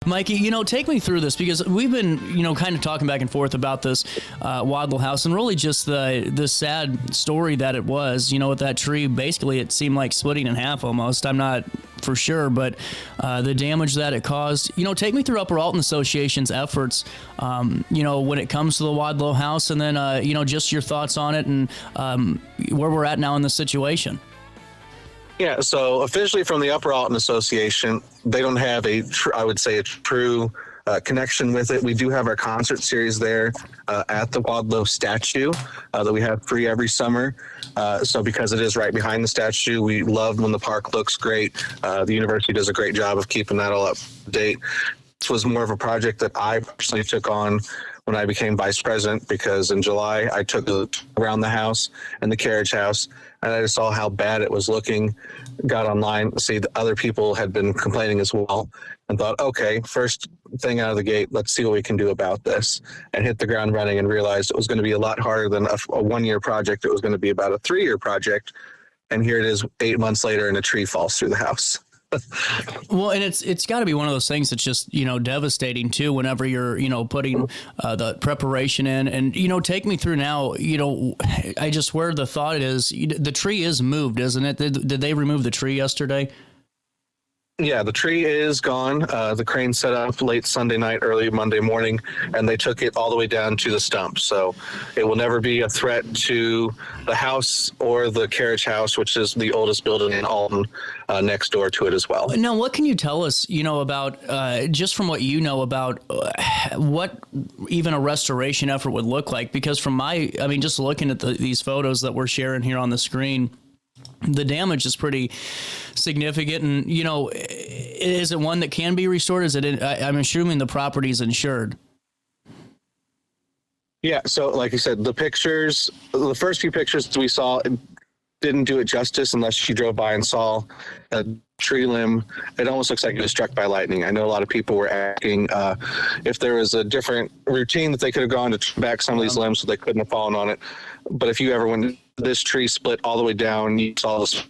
Mikey, take me through this because we've been, kind of talking back and forth about this Wadlow House and really just the sad story that it was, with that tree. Basically, it seemed like splitting in half almost. I'm not for sure, but the damage that it caused. Take me through Upper Alton Association's efforts, when it comes to the Wadlow House, and then, just your thoughts on it and where we're at now in the situation. Yeah, so officially from the Upper Alton Association, they don't have a true connection with it. We do have our concert series there at the Wadlow statue that we have free every summer. So because it is right behind the statue, we love when the park looks great. The university does a great job of keeping that all up to date. This was more of a project that I personally took on when I became vice president, because in July I took around the house and the carriage house, and I just saw how bad it was looking. Got online, see that other people had been complaining as well, and thought, okay, first thing out of the gate, let's see what we can do about this, and hit the ground running and realized it was going to be a lot harder than a 1-year project. It was going to be about a 3-year project, and here it is 8 months later and a tree falls through the house. Well, and it's got to be one of those things that's just, devastating too, whenever you're, putting the preparation in. And, take me through now, I just, where the thought is, the tree is moved, isn't it? Did they remove the tree yesterday? Yeah, the tree is gone. The crane set up late Sunday night, early Monday morning, and they took it all the way down to the stump. So it will never be a threat to the house or the carriage house, which is the oldest building in Alton, next door to it as well. Now, what can you tell us, about, just from what you know about what even a restoration effort would look like? Because from just looking at these photos that we're sharing here on the screen, the damage is pretty significant. And, is it one that can be restored? I'm assuming the property is insured. Yeah. So like you said, the first few pictures we saw didn't do it justice unless you drove by and saw a tree limb. It almost looks like it was struck by lightning. I know a lot of people were asking if there was a different routine that they could have gone to trim back some of these limbs so they couldn't have fallen on it. But if you ever went, this tree split all the way down, you saw this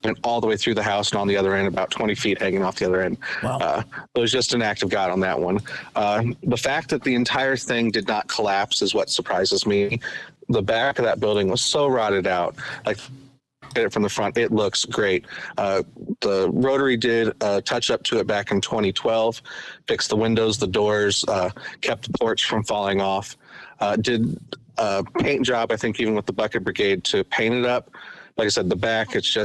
went all the way through the house and on the other end, about 20 feet hanging off the other end. Wow. It was just an act of God on that one. The fact that the entire thing did not collapse is what surprises me. The back of that building was so rotted out. Like, at it from the front, it looks great. The Rotary did a touch up to it back in 2012, fixed the windows, the doors, kept the porch from falling off, did a paint job, I think even with the bucket brigade, to paint it up. Like I said, the back, it's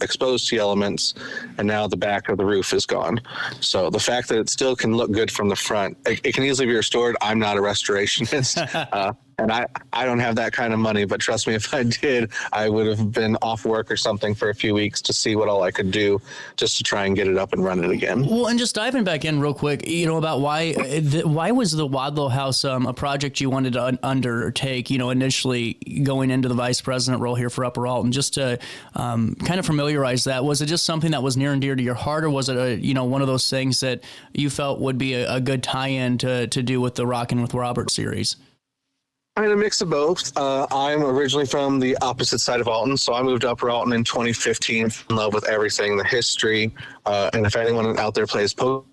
exposed to elements, and now the back of the roof is gone. So the fact that it still can look good from the front, it can easily be restored. I'm not a restorationist. And I don't have that kind of money, but trust me, if I did, I would have been off work or something for a few weeks to see what all I could do just to try and get it up and running again. Well, and just diving back in real quick, about why was the Wadlow House a project you wanted to undertake, initially going into the vice president role here for Upper Alton, just to kind of familiarize that? Was it just something that was near and dear to your heart, or was it one of those things that you felt would be a good tie-in to do with the Rockin' with Robert series? I mean, a mix of both. I'm originally from the opposite side of Alton, so I moved to Upper Alton in 2015, in love with everything, the history, and if anyone out there plays poker,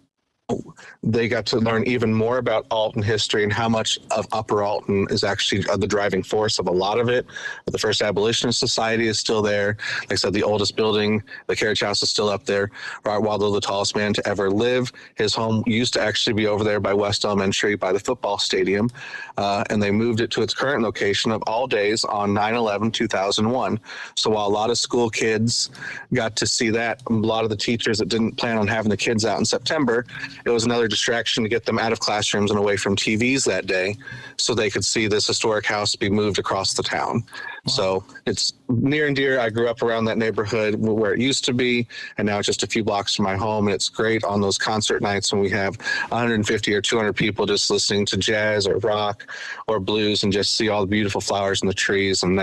they got to learn even more about Alton history and how much of Upper Alton is actually the driving force of a lot of it. The First Abolitionist Society is still there. Like I said, the oldest building, the carriage house, is still up there. Robert Wadlow, the tallest man to ever live, his home used to actually be over there by West Elementary, by the football stadium, and they moved it to its current location of all days on 9/11/2001. So while a lot of school kids got to see that, a lot of the teachers that didn't plan on having the kids out in September, it was another distraction to get them out of classrooms and away from TVs that day so they could see this historic house be moved across the town. Wow. So it's near and dear. I grew up around that neighborhood where it used to be, and now it's just a few blocks from my home. And it's great on those concert nights when we have 150 or 200 people just listening to jazz or rock or blues and just see all the beautiful flowers and the trees and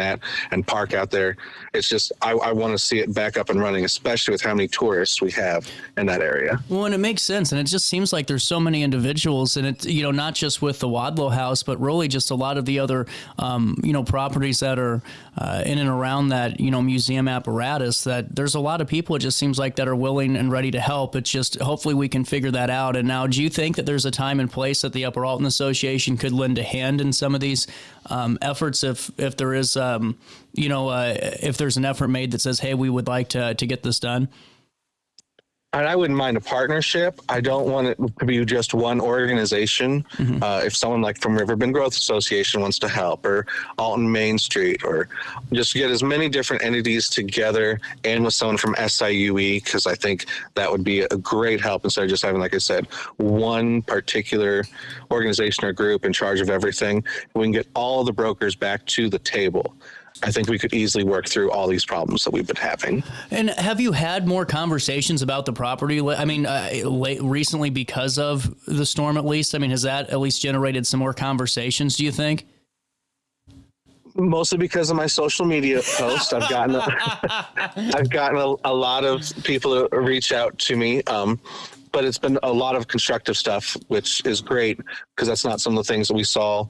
park out there. It's just, I want to see it back up and running, especially with how many tourists we have in that area. Well, and it makes sense. And it just seems like there's so many individuals, and it's, not just with the Wadlow House, but really just a lot of the other, properties that are in and around that, museum apparatus, that there's a lot of people, it just seems like, that are willing and ready to help. It's just, hopefully we can figure that out. And now, do you think that there's a time and place that the Upper Alton Association could lend a hand in some of these efforts if there is, if there's an effort made that says, hey, we would like to get this done? And I wouldn't mind a partnership. I don't want it to be just one organization. If someone like from RiverBend Growth Association wants to help, or Alton Main Street, or just get as many different entities together, and with someone from SIUE, because I think that would be a great help instead of just having, like I said, one particular organization or group in charge of everything. We can get all the brokers back to the table. I think we could easily work through all these problems that we've been having. And have you had more conversations about the property? I mean, recently because of the storm, at least? I mean, has that at least generated some more conversations, do you think? Mostly because of my social media posts. I've gotten a lot of people to reach out to me. But it's been a lot of constructive stuff, which is great, because that's not some of the things that we saw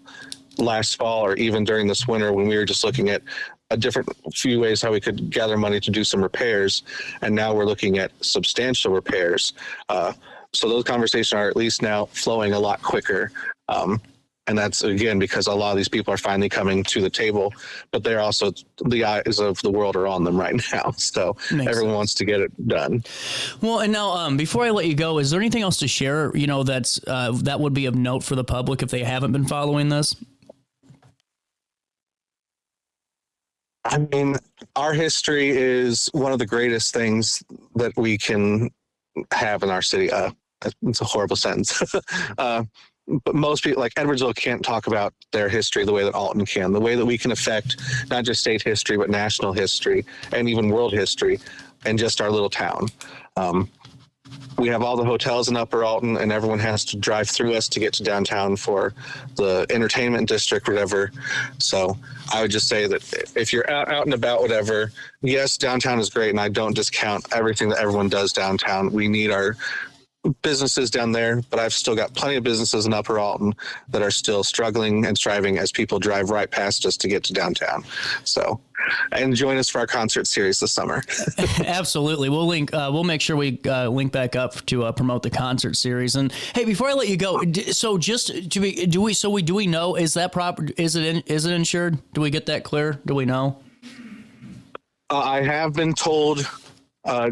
last fall or even during this winter, when we were just looking at a different few ways how we could gather money to do some repairs. And now we're looking at substantial repairs. So those conversations are at least now flowing a lot quicker. And that's, again, because a lot of these people are finally coming to the table, but they're also, the eyes of the world are on them right now. So everyone wants to get it done. Well, and now, before I let you go, is there anything else to share, that's that would be of note for the public if they haven't been following this? I mean, our history is one of the greatest things that we can have in our city. It's a horrible sentence. But most people, like Edwardsville, can't talk about their history the way that Alton can, the way that we can affect not just state history, but national history and even world history in just our little town. We have all the hotels in Upper Alton, and everyone has to drive through us to get to downtown for the entertainment district, whatever. So I would just say that if you're out and about, whatever, yes, downtown is great, and I don't discount everything that everyone does downtown. We need our businesses down there, but I've still got plenty of businesses in Upper Alton that are still struggling and striving as people drive right past us to get to downtown. So, and join us for our concert series this summer. Absolutely. We'll make sure we link back up to promote the concert series. And hey, before I let you go, so just to be, do we know, is that property, is it insured? Do we get that clear? Do we know? I have been told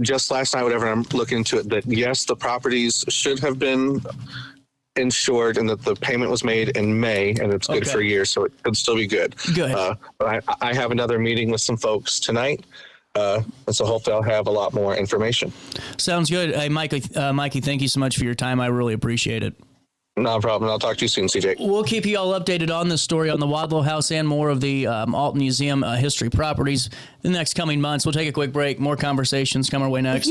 just last night, whatever, I'm looking into it, that yes, the properties should have been insured, and that the payment was made in May, and it's good for a year, so it could still be good. Good. But I have another meeting with some folks tonight, and so hopefully I'll have a lot more information. Sounds good. Hey, Mikey, thank you so much for your time. I really appreciate it. No problem. I'll talk to you soon, CJ. We'll keep you all updated on this story on the Wadlow House and more of the Alton Museum history properties in the next coming months. We'll take a quick break. More conversations come our way next.